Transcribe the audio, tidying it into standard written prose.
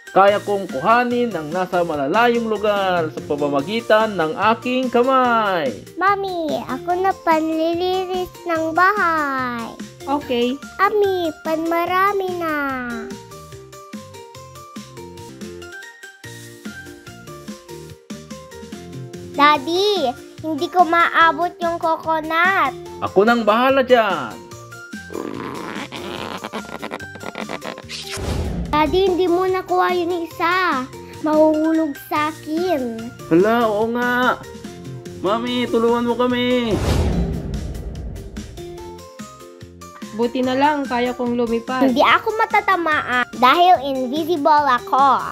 Kaya kong kuhanin ang nasa malalayong lugar sa pamamagitan ng aking kamay. Mami, ako na panlilinis ng bahay. Okay. Ami, panmarami na. Daddy, hindi ko maabot yung coconut. Ako nang bahala dyan. Daddy, hindi mo nakuha yung isa. Mahuhulog sa akin. Hala, oo nga. Mami, tulungan mo kami. Buti na lang, kaya kong lumipad. Hindi ako matatamaan dahil invisible ako.